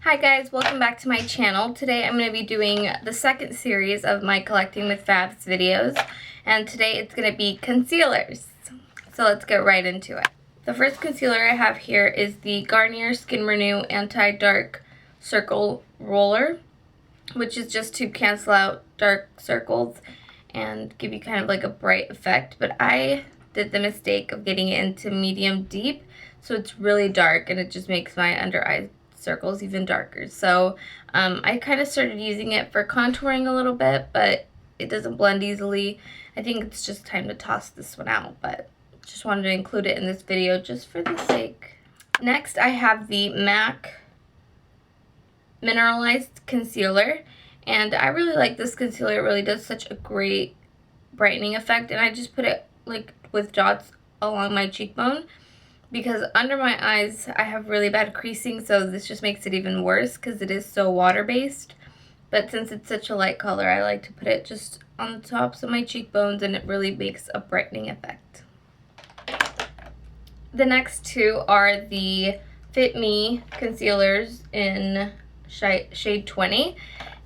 Hi guys, welcome back to my channel. Today I'm going to be doing the second series of my Collecting with Fabbz videos, and today it's going to be concealers. So let's get right into it. The first concealer I have here is the Garnier Skin Renew Anti-Dark Circle Roller, which is just to cancel out dark circles and give you kind of like a bright effect, but I did the mistake of getting it into medium deep, so it's really dark and it just makes my under eye circles even darker. So I kind of started using it for contouring a little bit, but it doesn't blend easily. I think it's just time to toss this one out, but just wanted to include it in this video just for the sake. Next I have the MAC Mineralized Concealer, and I really like this concealer. It really does such a great brightening effect, and I just put it like with dots along my cheekbone, because under my eyes I have really bad creasing, so this just makes it even worse because it is so water-based. But since it's such a light color, I like to put it just on the tops of my cheekbones, and it really makes a brightening effect. The next two are the Fit Me concealers in shade 20,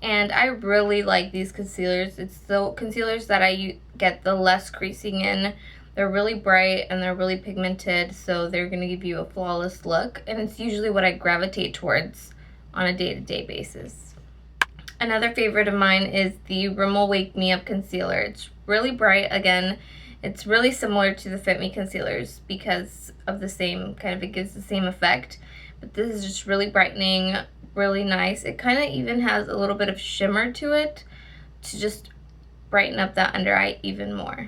and I really like these concealers. It's the concealers that I get the less creasing in. They're really bright and they're really pigmented, so they're going to give you a flawless look, and it's usually what I gravitate towards on a day-to-day basis. Another favorite of mine is the Rimmel Wake Me Up Concealer. It's really bright. Again, it's really similar to the Fit Me concealers because of the same kind of, it gives the same effect, but this is just really brightening, really nice. It kind of even has a little bit of shimmer to it to just brighten up that under eye even more.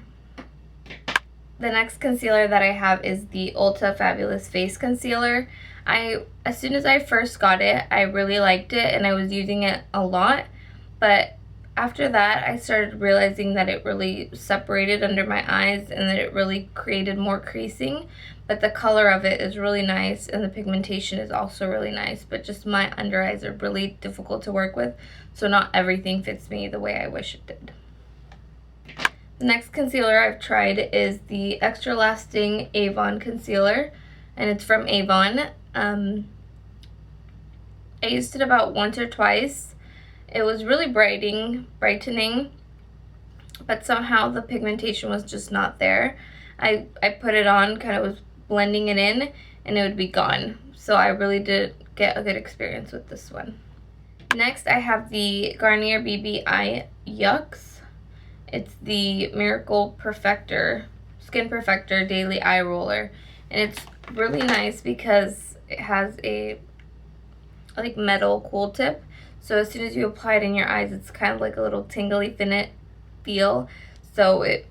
The next concealer that I have is the Ulta Fabulous Face Concealer. As soon as I first got it, I really liked it and I was using it a lot, but after that I started realizing that it really separated under my eyes and that it really created more creasing, but the color of it is really nice and the pigmentation is also really nice, but just my under eyes are really difficult to work with, so not everything fits me the way I wish it did. The next concealer I've tried is the Extra Lasting Avon Concealer, and it's from Avon. I used it about once or twice. It was really brightening, but somehow the pigmentation was just not there. I put it on, kind of was blending it in, and it would be gone. So I really did get a good experience with this one. Next I have the Garnier BB Eye Yucks. It's the Miracle Perfector, Skin Perfector Daily Eye Roller, and it's really nice because it has a like metal cool tip, so as soon as you apply it in your eyes, it's kind of like a little tingly feel, so it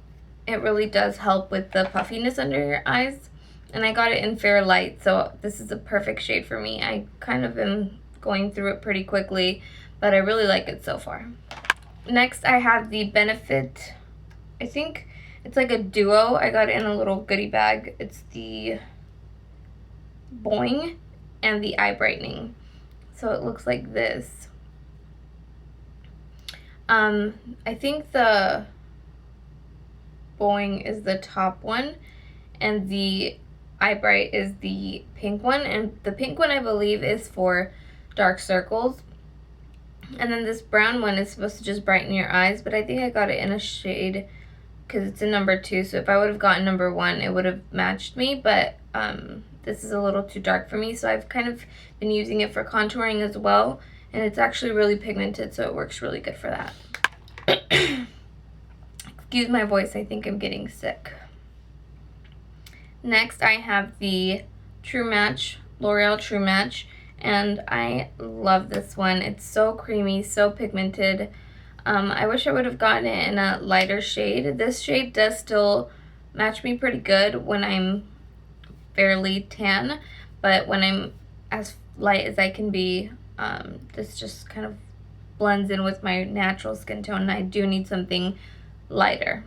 really does help with the puffiness under your eyes. And I got it in Fair Light, so this is a perfect shade for me. I kind of am going through it pretty quickly, but I really like it so far. Next I have the Benefit, I think it's like a duo. I got it in a little goodie bag. It's the Boing and the Eye Brightening. So it looks like this. I think the Boing is the top one and the Eye Bright is the pink one, and the pink one I believe is for dark circles. And then this brown one is supposed to just brighten your eyes, but I think I got it in a shade because it's a number 2, so if I would have gotten number 1, it would have matched me, but this is a little too dark for me, so I've kind of been using it for contouring as well, and it's actually really pigmented, so it works really good for that. Excuse my voice, I think I'm getting sick. Next I have the True Match, L'Oreal True Match, and I love this one. It's so creamy, so pigmented. I wish I would have gotten it in a lighter shade. This shade does still match me pretty good when I'm fairly tan, but when I'm as light as I can be, this just kind of blends in with my natural skin tone, and I do need something lighter.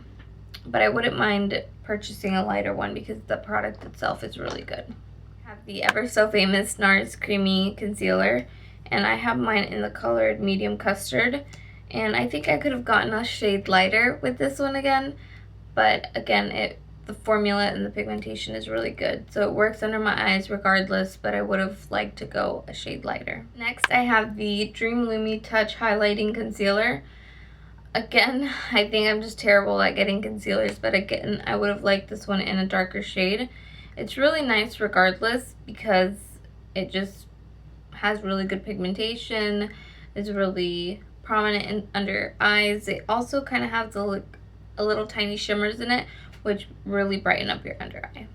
But I wouldn't mind purchasing a lighter one because the product itself is really good. Have the ever so famous NARS Creamy Concealer, and I have mine in the colored Medium Custard, and I think I could have gotten a shade lighter with this one again, but again, it the formula and the pigmentation is really good. So it works under my eyes regardless, but I would have liked to go a shade lighter. Next, I have the Dream Lumi Touch Highlighting Concealer. Again, I think I'm just terrible at getting concealers, but again, I would have liked this one in a darker shade. It's really nice regardless because it just has really good pigmentation. It's really prominent in under your eyes. It also kind of has a little tiny shimmers in it, which really brighten up your under eye.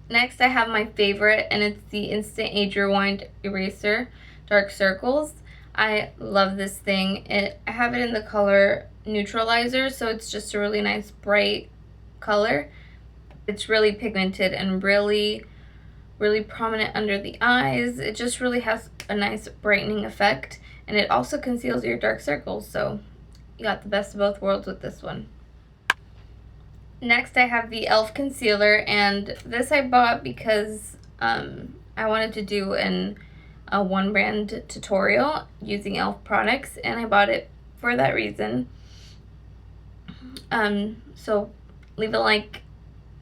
Next, I have my favorite, and it's the Instant Age Rewind Eraser Dark Circles. I love this thing. I have it in the color Neutralizer, so it's just a really nice bright color. It's really pigmented and really prominent under the eyes. It just really has a nice brightening effect, and it also conceals your dark circles, so you got the best of both worlds with this one. Next, I have the e.l.f. concealer, and this I bought because I wanted to do a one brand tutorial using e.l.f. products, and I bought it for that reason. So leave a like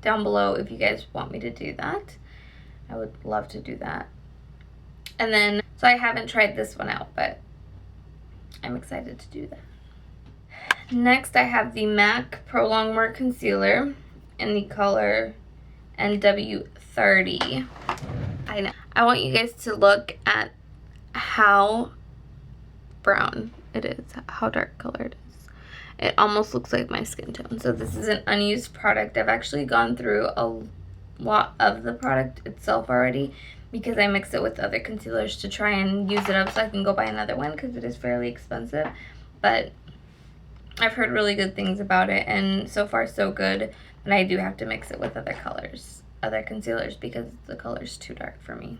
down below if you guys want me to do that. I would love to do that. And then, so I haven't tried this one out, but I'm excited to do that. Next, I have the MAC Pro Longwear Concealer in the color NW30. I want you guys to look at how brown it is, how dark colored it is. It almost looks like my skin tone. So this is an unused product. I've actually gone through a lot of the product itself already because I mix it with other concealers to try and use it up so I can go buy another one because it is fairly expensive. But I've heard really good things about it, and so far so good, but I do have to mix it with other colors, other concealers, because the color's too dark for me.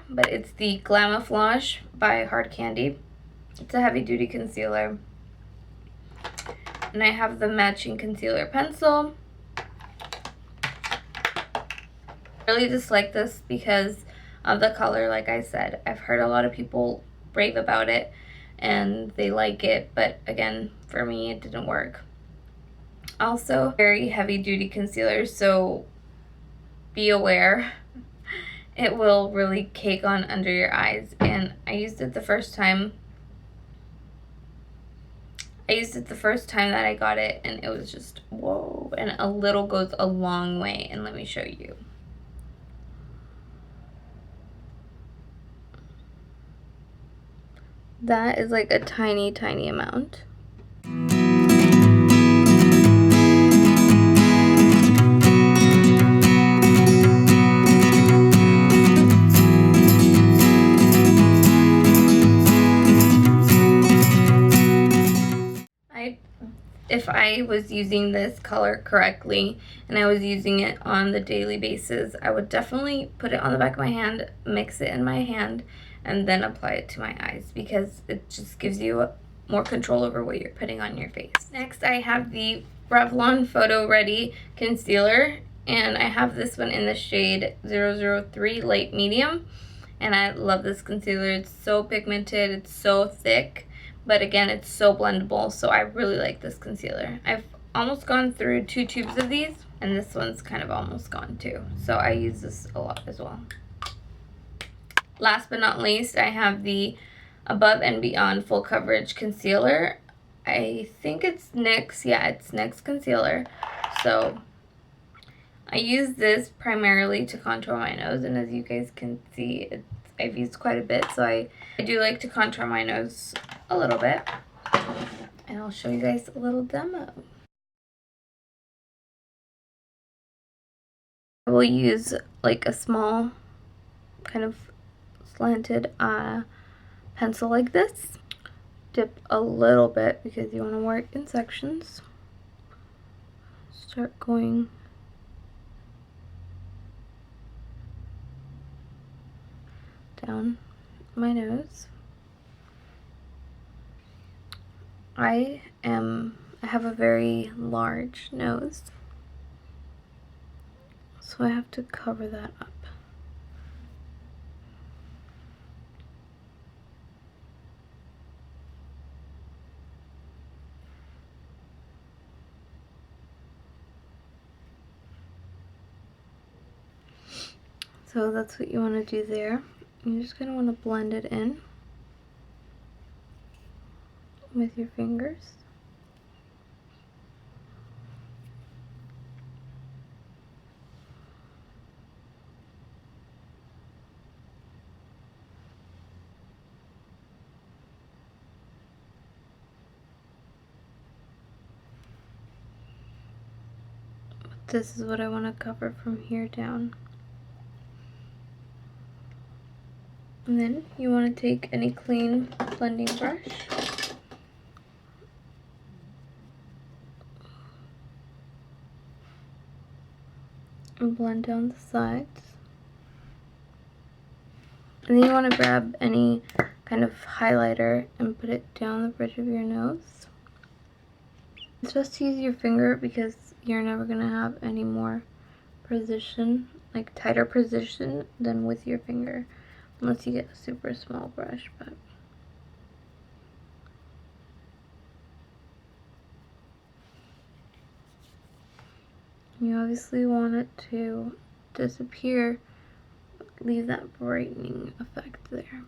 But it's the Glamouflage by Hard Candy. It's a heavy duty concealer. And I have the matching concealer pencil. I really dislike this because of the color, like I said. I've heard a lot of people rave about it and they like it, but again, for me it didn't work. Also, very heavy duty concealer, so be aware. It will really cake on under your eyes, and I used it the first time that I got it, and it was just whoa, and a little goes a long way. And let me show you. That is like a tiny amount. If I was using this color correctly and I was using it on the daily basis, I would definitely put it on the back of my hand, mix it in my hand, and then apply it to my eyes because it just gives you more control over what you're putting on your face. Next, I have the Revlon Photo Ready Concealer, and I have this one in the shade 003 Light Medium, and I love this concealer. It's so pigmented, it's so thick, but again, it's so blendable, so I really like this concealer. I've almost gone through 2 tubes of these, and this one's kind of almost gone too, so I use this a lot as well. Last but not least, I have the Above and Beyond Full Coverage Concealer. I think it's NYX, yeah, it's NYX Concealer. So I use this primarily to contour my nose, and as you guys can see, I've used quite a bit, so I do like to contour my nose a little bit. And I'll show you guys a little demo. I will use like a small kind of slanted pencil like this. Dip a little bit because you want to work in sections. Start going down my nose. I have a very large nose, so I have to cover that up. So that's what you want to do there. You're just going to want to blend it in with your fingers. This is what I want to cover from here down. And then you want to take any clean blending brush and blend down the sides. And then you want to grab any kind of highlighter and put it down the bridge of your nose. It's best to use your finger because you're never going to have any more precision, like tighter precision than with your finger, unless you get a super small brush. But you obviously want it to disappear, leave that brightening effect there.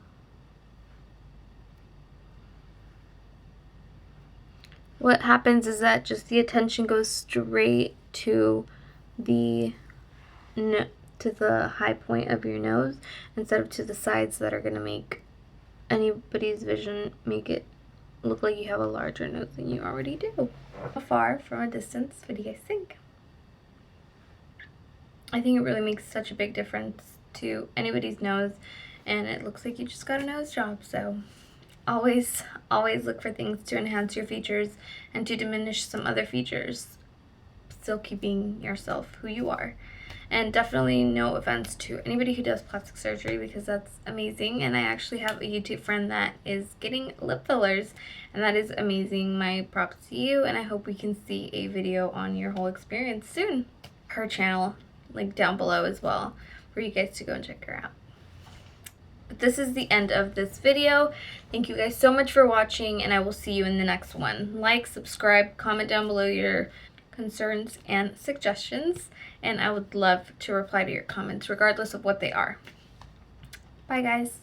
What happens is that just the attention goes straight to the high point of your nose instead of to the sides that are going to make anybody's vision, make it look like you have a larger nose than you already do. Afar, from a distance, what do you guys think? I think it really makes such a big difference to anybody's nose, and it looks like you just got a nose job. So always look for things to enhance your features and to diminish some other features, still keeping yourself who you are. And definitely no offense to anybody who does plastic surgery, because that's amazing. And I actually have a YouTube friend that is getting lip fillers, and that is amazing. My props to you, and I hope we can see a video on your whole experience soon. Her channel, link down below as well, for you guys to go and check her out. But this is the end of this video. Thank you guys so much for watching, and I will see you in the next one. Like, subscribe, comment down below your concerns and suggestions, and I would love to reply to your comments regardless of what they are. Bye guys.